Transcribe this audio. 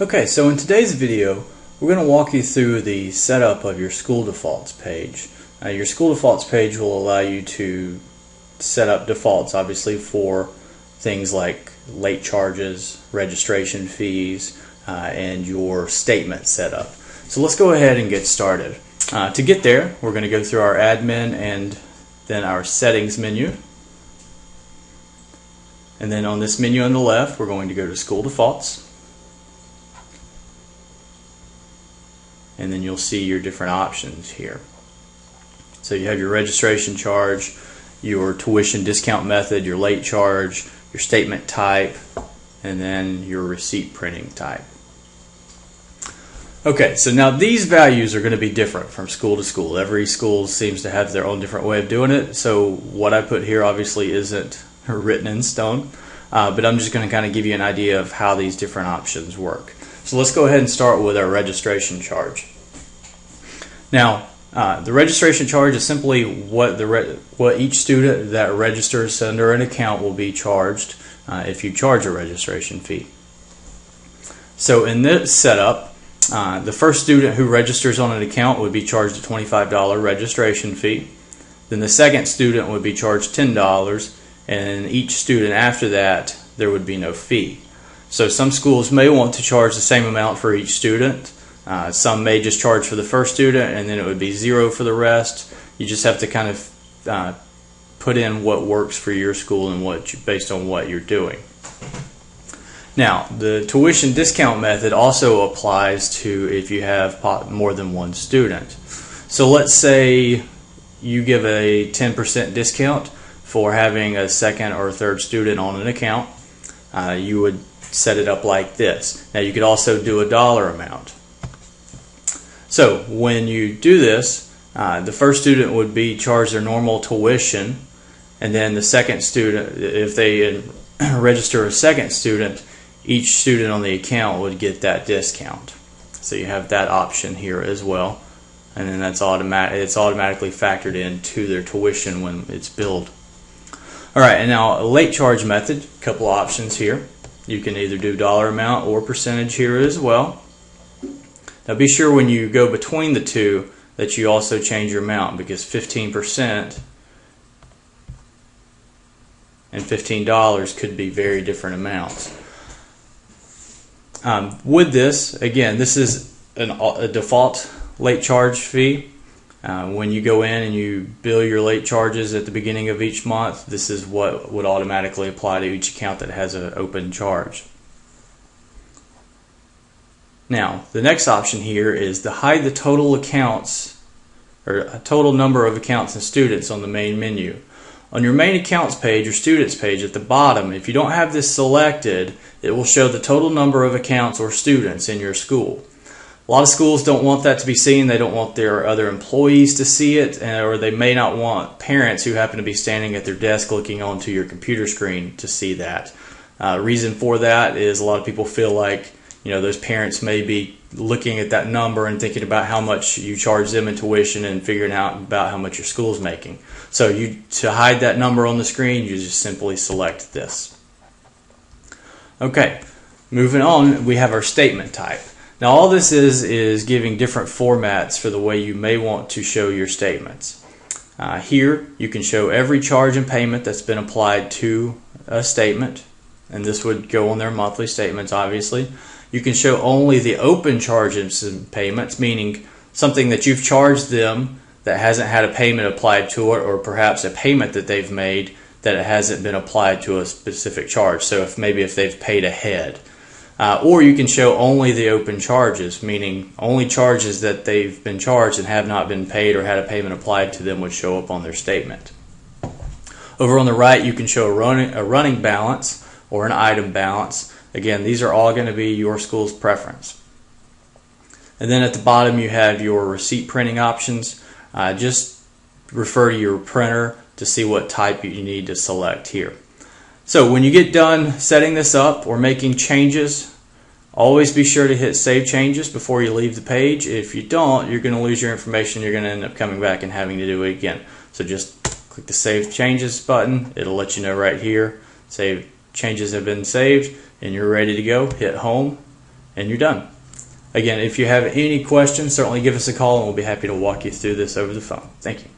Okay, so in today's video, we're going to walk you through the setup of your school defaults page. Your school defaults page will allow you to set up defaults, obviously, for things like late charges, registration fees, and your statement setup. So let's go ahead and get started. To get there, we're going to go through our admin and then our settings menu. And then on this menu on the left, we're going to go to school defaults. And then you'll see your different options here. So you have your registration charge, your tuition discount method, your late charge, your statement type, and then your receipt printing type. Okay, so now these values are going to be different from school to school. Every school seems to have their own different way of doing it. So what I put here obviously isn't written in stone, but I'm just going to kind of give you an idea of how these different options work. So let's go ahead and start with our registration charge. Now, the registration charge is simply what each student that registers under an account will be charged if you charge a registration fee. So in this setup, the first student who registers on an account would be charged a $25 registration fee. Then the second student would be charged $10, and each student after that there would be no fee. So some schools may want to charge the same amount for each student. Some may just charge for the first student and then it would be zero for the rest. You just have to kind of put in what works for your school and based on what you're doing. Now, the tuition discount method also applies to if you have more than one student. So let's say you give a 10% discount for having a second or third student on an account. You would set it up like this. Now you could also do a dollar amount. So when you do this, the first student would be charged their normal tuition, and then the second student, if they register a second student, each student on the account would get that discount. So you have that option here as well, and then it's automatically factored into their tuition when it's billed. Alright, and now a late charge method, a couple options here. You can either do dollar amount or percentage here as well. Now be sure when you go between the two that you also change your amount, because 15% and $15 could be very different amounts. With this, again, this is a default late charge fee. When you go in and you bill your late charges at the beginning of each month, this is what would automatically apply to each account that has an open charge. Now, the next option here is to hide the total accounts, or a total number of accounts and students on the main menu. On your main accounts page or students page at the bottom, if you don't have this selected, it will show the total number of accounts or students in your school. A lot of schools don't want that to be seen. They don't want their other employees to see it, or they may not want parents who happen to be standing at their desk looking onto your computer screen to see that. Reason for that is a lot of people feel like those parents may be looking at that number and thinking about how much you charge them in tuition and figuring out about how much your school's making. So to hide that number on the screen, you just simply select this. Okay, moving on, we have our statement type. Now all this is giving different formats for the way you may want to show your statements. Here you can show every charge and payment that's been applied to a statement, and this would go on their monthly statements obviously. You can show only the open charges and payments, meaning something that you've charged them that hasn't had a payment applied to it, or perhaps a payment that they've made that it hasn't been applied to a specific charge. So if they've paid ahead. Or you can show only the open charges, meaning only charges that they've been charged and have not been paid or had a payment applied to them would show up on their statement. Over on the right, you can show a running balance or an item balance. Again, these are all going to be your school's preference. And then at the bottom you have your receipt printing options. Just refer to your printer to see what type you need to select here. So when you get done setting this up or making changes, always be sure to hit Save Changes before you leave the page. If you don't, you're going to lose your information. You're going to end up coming back and having to do it again. So just click the Save Changes button. It'll let you know right here. Save changes have been saved and you're ready to go. Hit Home and you're done. Again, if you have any questions, certainly give us a call and we'll be happy to walk you through this over the phone. Thank you.